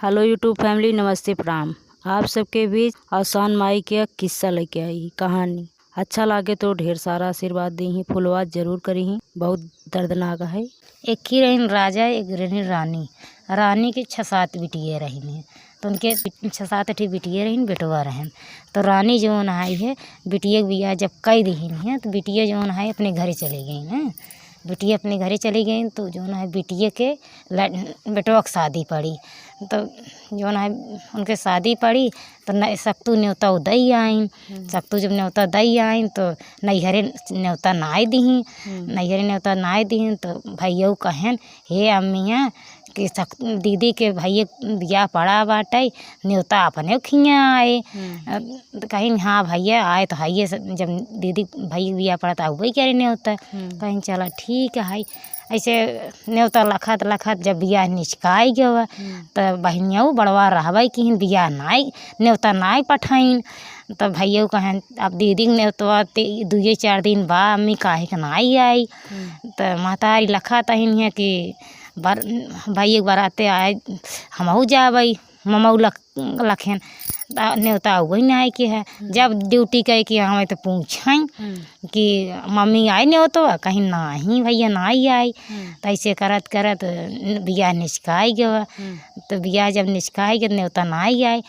Hello YouTube family, नमस्ते प्रणाम। आप सबके बीच आसान माई के किस्सा लेके आई कहानी। अच्छा लगे तो ढेर सारा आशीर्वाद दी, फुलवाद जरूर करी। बहुत दर्दनाक है। एक ही रहीन राजा, एक रही रानी। रानी के 6-7 बिटिये रहीन। तो उनके 6-7 बिटिये रहीन, बेटवा रहन। तो रानी जौन आई है बिटिये के बियाह जब कई दीन है तो बिटिये जौन है अपने घरे चले गई हैं। बिटिया अपने घरे चली गई तो जो है बिटिया के बेटवा की शादी पड़ी। तो जो है उनके शादी पड़ी तो न सक्तू न्योता दई आइन। सक्तू जब न्योता दई आइन तो नैहरे न्योता नाय दीहीं। नैहरे न्योता नाय दीहीं तो भैया कहन, हे अम्मिया कि दीदी के भैया बियाह पड़ा बाटे, न्योता अपने खिया आए। तो कहीं हाँ भैया आए तो हाइये, जब दीदी भैया बियाह पड़ा तो वही कह रहे न्योता। कहीं चला ठीक है। ऐसे न्योता लखत लखत जब बियाह निचकाई गवा तो बहनिया बड़वा रहबे कि बियाह नाई न्योता नाई पठाइन। तो भैया कहन अब दीदी न्योता 2-4 दिन बा अम्मी काहे के नाई आई। तो महतारी लखत अहिन है कि भैया बराते आए हमहू जाबे। ममऊ लखेन न्योता वही नाई के है। जब ड्यूटी कह कि हमें तो पूछें कि मम्मी आई न्योता, कहीं नहीं भैया नहीं आई। तो ऐसे करत करत बियाह निचकाई गवा। तो बियाह जब निचकाई गया न्योता नहीं आई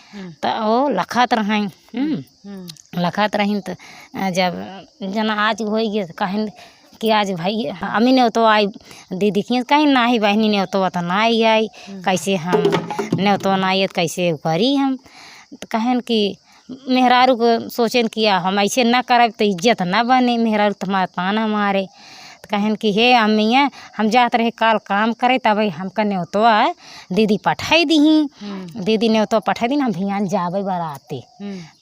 तो वो लखत रहें। लखत रहीन तो जब जना आज हो गया कहीं कि आज भाई अम्मी ने तो आई दीदी की कहीं ना ही बहनी ने तो ना ही आई, कैसे हम ने तो ना आई कैसे करी हम। तो कहन कि मेहरारू को सोचन किया हम ऐसे ना करब तो इज्जत ना बने, मेहरारू तुम्हारा ताना मारे। तो कहन कि हे अम्मिया हम जात रहे काल काम करे तब हमका न्योतवा दीदी पठाई दी। दीदी न्योतवा पठाई दी, हम भियान जाबे बराते।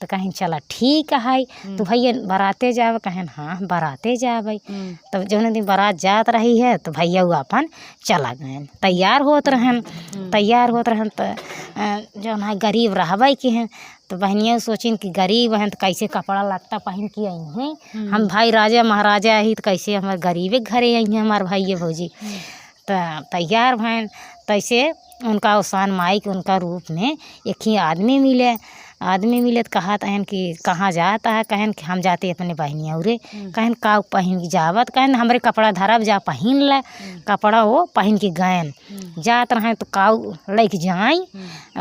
तो कहीं चला ठीक है तो भैया बराते जाबे। कहन हाँ बराते जाबे। तो जो दिन बारात जात रही है तो भैया अपन चला गए, तैयार होत रहन। तो जो है गरीब रहबे के हैं तो बहनिया सोचिन कि गरीब हैं तो कैसे कपड़ा लत्ता पहन के आई हैं। हम भाई राजा महाराजा ही तो कैसे हमारे गरीबे घरे आई हैं हमारे भाई भौजी। तो तैयार भैन तैसे उनका आसान माई के उनका रूप में एक ही आदमी मिले। तो कहा तहन कि कहाँ जाता है। कहन कि हम जाते अपने बहनिया उरे। कहन का पहन के जावत, कहन हमरे कपड़ा धरब जा पहन ले। कपड़ा वो पहन के गयन जात रहे तो काऊ लेके जाई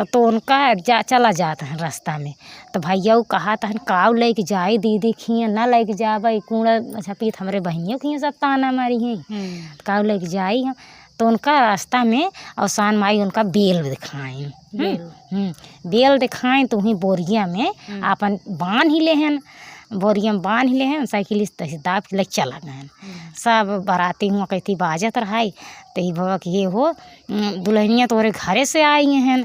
तो उनका चला जाता है रास्ता में। तो भैया कहा तहन काऊ लेके जाई दीदी खिया ना लेके जाबे कूड़ा छपीत हमरे बहनियों खिया सब ताना मारी हैं। काऊ लेके जाई हम तो उनका रास्ता में आसान माई उनका बेल दिखाएं। बेल दिखाएं तो वहीं बोरिया में अपन बांध ही लेहन। बोरिया में बांध ही लेहन साइकिल तैसे दाब के ले चला गए। सब बाराती हुआ कहती बाजत रहा तो ही बाबा कि ये हो दुल्हनिया तोरे घरे से आई हैं।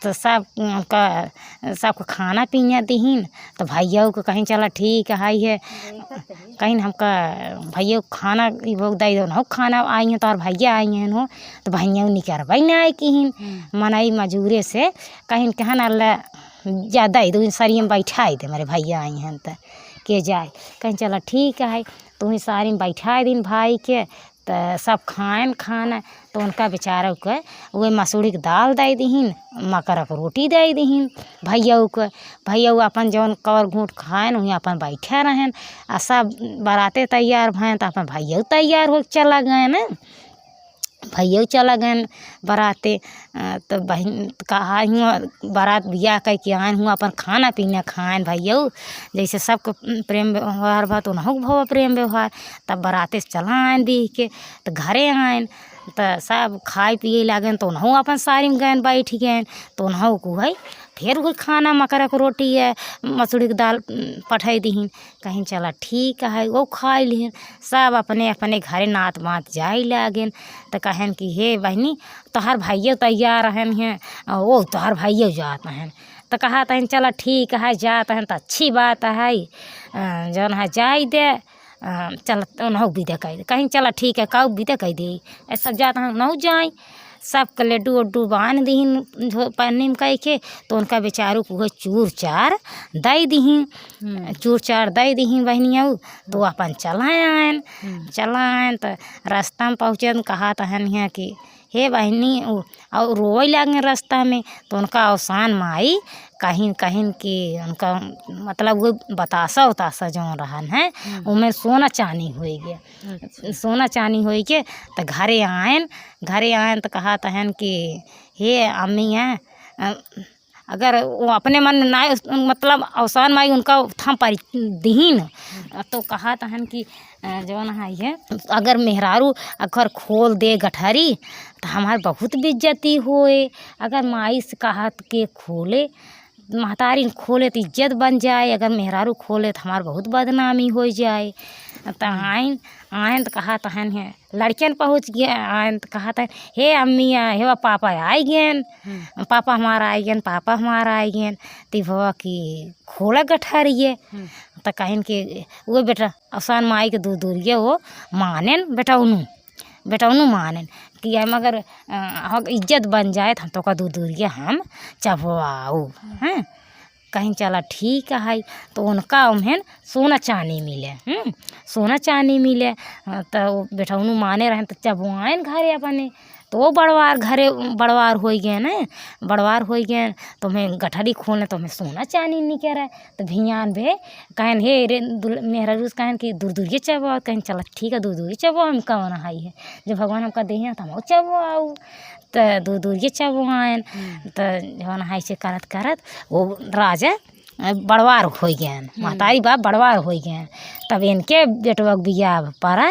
तो सब उनका सबको खाना पीना दीन। तो भैया को कहीं चला ठीक है कहीं हमका भैया खाना वो दे दो ना खाना आई हैं तो और भैया आई हैं हो। तो भैया निकरबई ना आई कि मनाई मजूरे से कहीं कहन अल्लाह ज़्यादा ही दो सारी में बैठा दे मेरे भैया आई हैं तो के जाए। कहीं चला ठीक है तो वहीं सारी में बैठा दिन भाई के। तो सब खाएन खाना तो उनका बेचारा के वही मसूरी की दाल दे दीन, मकर के रोटी दे दीन भैया को। भैया अपन जौन कवर घूट खाएन वहीं अपन बैठे रहें। आ सब बाराते तैयार भैन तो अपन भैया तैयार हो चला गए न। भैया चला गए बाराते। तो बहन कहा हुआ बारात बियाह कह के आए हुआ अपन खाना पीना खाएन भैया जैसे सबको प्रेम व्यवहार बा तो उन्हों भव प्रेम व्यवहार। तब बाराते से चला आए देख के तो घरे आए तो सब खाए पिए लागन तो उन्हों अपन सारी में गए बैठ गए। तो उन्हों को है फिर वही खाना मकर के रोटी है मसूरी की दाल पठाई दीन। कहीं चला ठीक है वो खाई लिहन। सब अपने अपने घरे नात मात जाए लागन। तो कहन कि हे बहनी तोहर भैया तैयार रहन हैं वो तोहर भैया जाते हैं। तो कहा तहन चला ठीक है जाते हैं तो अच्छी बात है जौन है जाए दे। चल उन्हों विदा कह दे। कहीं चला ठीक है काऊ विदा कह दे सब जाते हैं उन्हों जाए। सबके लड्डू उड्डू बांध दीन पन्नी में कह के। तो उनका बेचारू को चूर चार दे दीन। चूर चार दे दीन बहनिया तो अपन चला आएन। तो रास्ता में पहुँचे कहा तहन है कि हे बहनी और रोए लगे रास्ता में। तो उनका अवसान माई कहीं कहीं कि उनका मतलब वो बतासा उतासा जो रहन है उनमें सोना चानी हो गया। सोना चानी हो के तो घरे आयन तो कहा तहन कि हे अम्मी है अगर वो अपने मन ना मतलब अवसान माई उनका थम पर दीन तो कहा तहन कि जौन है अगर मेहरारू अगर खोल दे गठरी तो हमार बहुत बेइज्जती होए। अगर माई से कहा के खोले महतारी खोले तो इज्जत बन जाए, अगर मेहरारू खोले तो हमार बहुत बदनामी हो जाए। तो आयन तो कहा तहन है लड़कियन पहुँच गया। आयन तो कहा तहन हे अम्मी हे पापा आई गए, पापा हमारा आई गए, पापा हमारा आई गए। तो भवा कि खोला गठरिए तो कहें कि वो बेटा अवसान माई के दूरिए वो मानेन बेटौनू मानेन कि हम अगर इज्जत बन जाए तो हम तो का दूरिए हम चबवाऊ हैं। कहीं चला ठीक है। तो उनका उन्हें सोना चानी मिले सोना चानी मिले तो बेटौनू माने रहे तो चबवाएन घरे अपने। तो वो बड़वार हो गए न बड़वार हो गए तो हमें गठरी खोलने तो हमें सोना चानी नहीं कह रहा है। तो भियान भे कहन हे रे मेहरारूस कहन कि दूरिए चबो कहीं चला ठीक है दूरिए चबो हम कवन हाई है जब भगवान हमका दे हैं तो हम चबो आऊ तो दूरिए चबो आयन। तो जवन हाई से करत वो राजा बड़वार हो गए महतारी बाप बड़वार हो गए। तब इनके बेटवा के बियाह पड़ा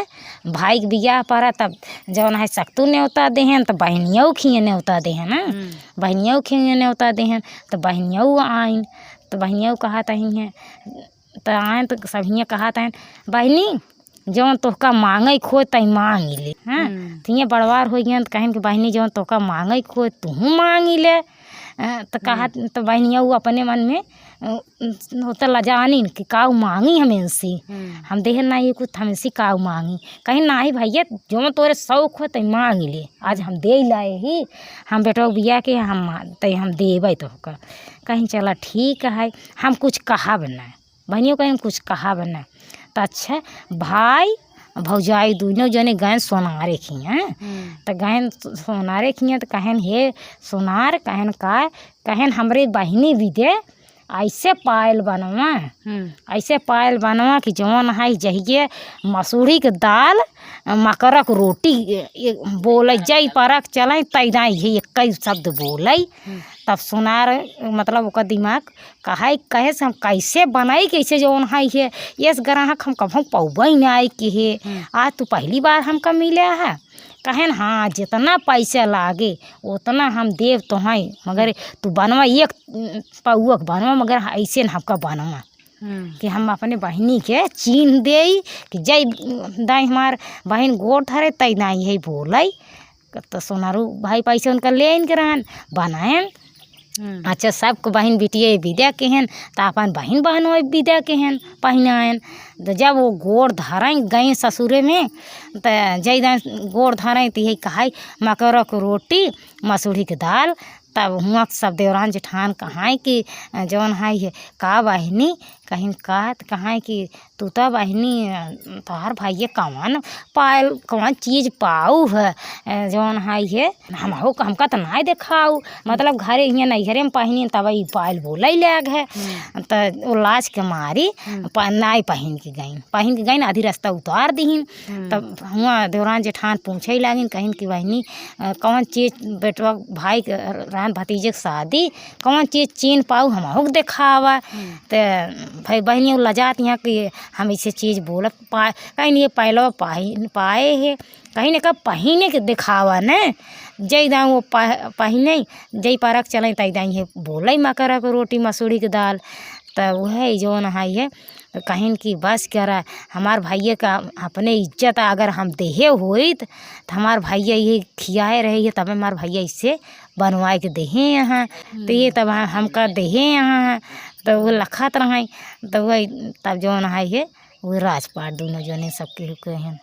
भाई के बियाह पड़ा तब जौन है सख्तू न्योता देहन तो बहनियों खिए न्योता देहन ना बहनियों खिए न्योता देहन तो बहनियों आइन। तो बहनियों कहा तही हैं तो आयन तो सभी कहा तहन बहनी जौन तोहका मांगे खो तई मांग ले हाँ। तो बड़वार हो गए तो कहें कि बहनी जौन तोहका मांगे खो तू मांग ले। तो कहा तो बहनिया अपने मन में होता लजानी कि काऊ मांगी हमें से हम देह ना ये कुछ हमें से काऊ मांगी कहीं ना ही भैया जो तोरे शौक हो तो मांग ले आज हम दे लाए ही हम बेटा बिया के हम देवे तो कहीं चला ठीक है। हम कुछ कहा बना बहनियों कहीं कुछ कहा बना तो अच्छा भाई भौजाई दोनों जने गए सोनारे खिए तो गहन सोनारे खिए तो कहन हे सोनार कहन का कहन हमरे बहिनी भी दे ऐसे पायल बनवा कि जौन है जहिए मसूरी के दाल मकरक रोटी बोल जई परक चल तैदा ये एक शब्द बोल। तब सोनार मतलब ओका दिमाग कहे से हम कैसे बनाई कैसे जौन है ये ग्राहक हम कभों पौबई न आई कि हे आज तू पहली बार हमका मिले है कहन हाँ जितना पैसा लागे उतना हम देव तो हैं मगर तू बनवा एक पौक बनवा मगर ऐसे न हमका बनवा कि हम अपने बहनी के चीन दे कि जय दाई हमार बहन गोड़ धरे तई दाई है बोल। तो सोनारू भाई पैसे उनका ले इनके रहन बनाएन। अच्छा सबको बहन बिटिया विद्या केहन तो अपन बहन विद्या केहन पहनाएन। तो जब वो गोड़ धरें गए ससुरे में तो जय दाई गोड़ धरें तो यही कहा मकरक रोटी मसूरी के दाल। तब हुआ सब देवरान जेठान कहाँ कि जौन है का बहनी कहीं कहाँ कि तू तो बहनी तोहार भाइये कौन पायल कौन चीज़ पाऊ है जौन है हमका तो ना दिखाऊ मतलब घरे हियाँ नैहरे में पहनी तब पायल बोले लग है। तो वो लाज के मारी नाई पहन के गई आधी रास्ता उतार दीन। तब हुआ देवरान जेठान पूछे लगिन कहीं कि बहनी कौन चीज़ बेटवा भाई रहन भतीजे के शादी कौन चीज़ चीन पाऊ हम दिखावा। तो भाई बहनी लजात यहाँ कि हम ऐसे चीज़ बोल कहीं नहीं पहलो पाए है कहीं ने कब पहने के दिखावा न जय दाऊ वो पहने जय पारक चलें तई दाई है बोले मकरक रोटी मसूरी के दाल। तो वह जो है कहीं कि बस करा हमार भाइये का अपने इज्जत अगर हम देहे हुई तो हमार भैया ये खियाए रही है तब हमार भैया इससे बनवाए के देहे यहाँ तो ये तब हमका देहे यहाँ तो वो लखत रहे। तो वही तब जो है वो राजपाट दोनों जने सबके हैं।